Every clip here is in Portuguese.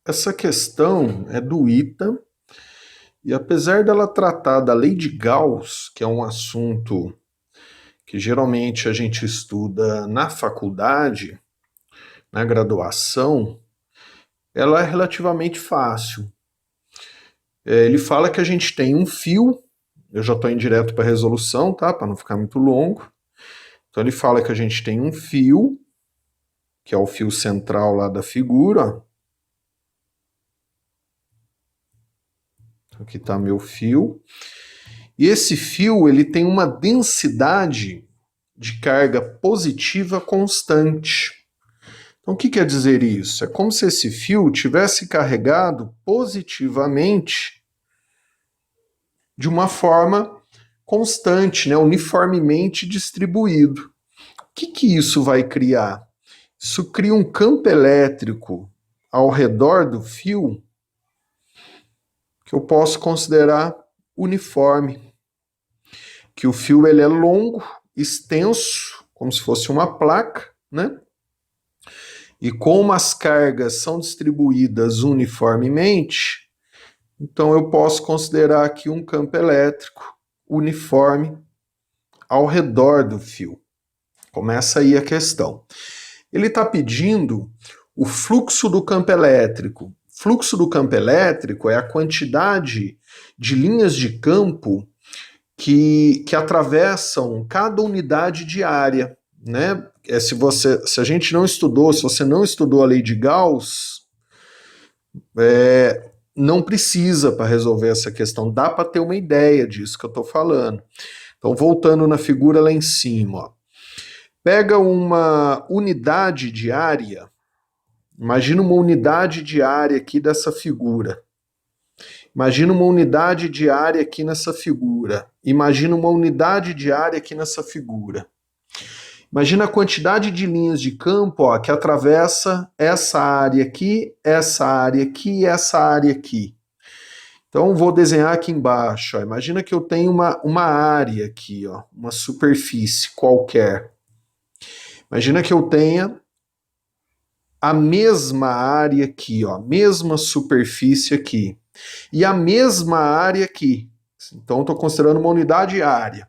Essa questão é do ITA, e apesar dela tratar da lei de Gauss, que é um assunto que geralmente a gente estuda na faculdade, na graduação, ela é relativamente fácil. Ele fala que a gente tem um fio, eu já estou indo direto para a resolução, tá? Para não ficar muito longo. Então ele fala que a gente tem um fio, que é o fio central lá da figura. Aqui está meu fio. E esse fio ele tem uma densidade de carga positiva constante. Então o que quer dizer isso? É como se esse fio tivesse carregado positivamente de uma forma constante, né, uniformemente distribuído. O que isso vai criar? Isso cria um campo elétrico ao redor do fio que eu posso considerar uniforme. Que o fio ele é longo, extenso, como se fosse uma placa, né? E como as cargas são distribuídas uniformemente, então eu posso considerar aqui um campo elétrico uniforme ao redor do fio. Começa aí a questão. Ele está pedindo o fluxo do campo elétrico. Fluxo do campo elétrico é a quantidade de linhas de campo que atravessam cada unidade de área, né? Se a gente não estudou, se você não estudou a lei de Gauss, não precisa para resolver essa questão, dá para ter uma ideia disso que eu estou falando. Então, voltando na figura lá em cima, ó. Pega uma unidade de área, imagina uma unidade de área aqui dessa figura. Imagina uma unidade de área aqui nessa figura. Imagina uma unidade de área aqui nessa figura. Imagina a quantidade de linhas de campo, ó, que atravessa essa área aqui, essa área aqui e essa área aqui. Então, vou desenhar aqui embaixo. Ó. Imagina que eu tenho uma área aqui, ó, uma superfície qualquer. Imagina que eu tenha a mesma área aqui, ó, a mesma superfície aqui. E a mesma área aqui. Então, estou considerando uma unidade área.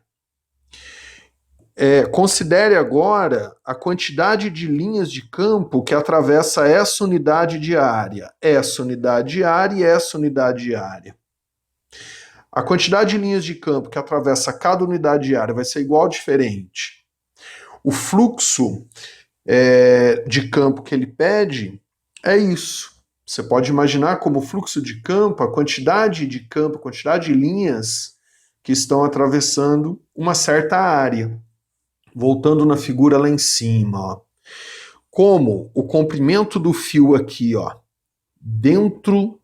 Considere agora a quantidade de linhas de campo que atravessa essa unidade de área, essa unidade de área e essa unidade de área. A quantidade de linhas de campo que atravessa cada unidade de área vai ser igual ou diferente. O fluxo de campo que ele pede é isso. Você pode imaginar como fluxo de campo, a quantidade de campo, a quantidade de linhas que estão atravessando uma certa área. Voltando na figura lá em cima, ó. Como o comprimento do fio aqui, ó, dentro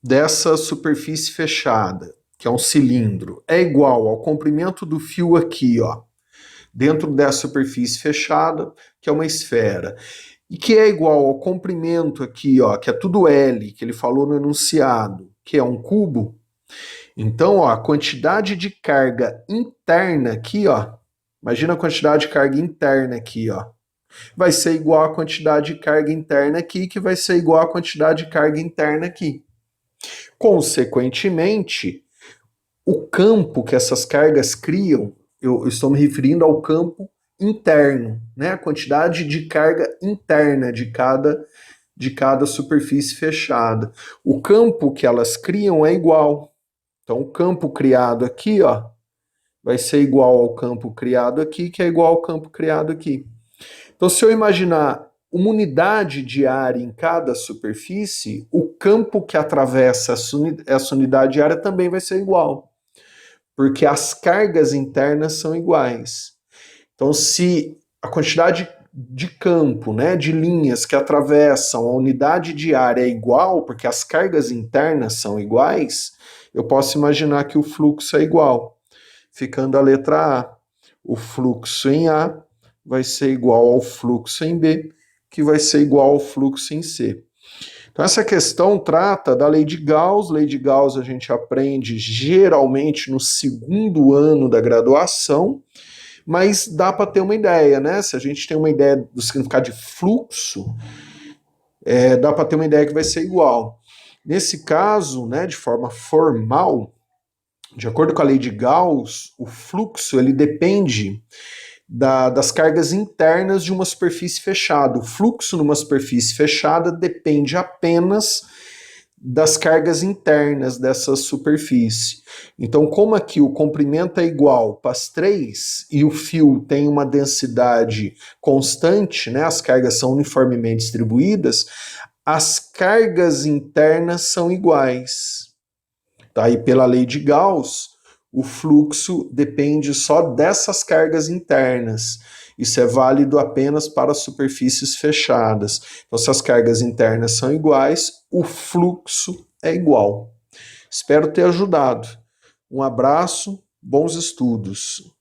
dessa superfície fechada, que é um cilindro, é igual ao comprimento do fio aqui, ó, dentro dessa superfície fechada, que é uma esfera, e que é igual ao comprimento aqui, ó, que é tudo L, que ele falou no enunciado, que é um cubo. Então, ó, a quantidade de carga interna aqui, ó, imagina a quantidade de carga interna aqui, ó, vai ser igual à quantidade de carga interna aqui, que vai ser igual à quantidade de carga interna aqui. Consequentemente, o campo que essas cargas criam, eu estou me referindo ao campo interno, né? A quantidade de carga interna de cada superfície fechada. O campo que elas criam é igual. Então, o campo criado aqui, ó, vai ser igual ao campo criado aqui, que é igual ao campo criado aqui. Então, se eu imaginar uma unidade de área em cada superfície, o campo que atravessa essa unidade de área também vai ser igual, porque as cargas internas são iguais. Então, se a quantidade de campo, né, de linhas que atravessam a unidade de área é igual, porque as cargas internas são iguais, eu posso imaginar que o fluxo é igual. Ficando a letra A. O fluxo em A vai ser igual ao fluxo em B, que vai ser igual ao fluxo em C. Então, essa questão trata da lei de Gauss. Lei de Gauss a gente aprende geralmente no segundo ano da graduação, mas dá para ter uma ideia, né? Se a gente tem uma ideia do significado de fluxo, dá para ter uma ideia que vai ser igual. Nesse caso, né, de forma formal, de acordo com a lei de Gauss, o fluxo ele depende das cargas internas de uma superfície fechada. O fluxo numa superfície fechada depende apenas das cargas internas dessa superfície. Então, como aqui o comprimento é igual para as três e o fio tem uma densidade constante, né, as cargas são uniformemente distribuídas, as cargas internas são iguais. Tá? E pela lei de Gauss, o fluxo depende só dessas cargas internas. Isso é válido apenas para superfícies fechadas. Então, se as cargas internas são iguais, o fluxo é igual. Espero ter ajudado. Um abraço, bons estudos.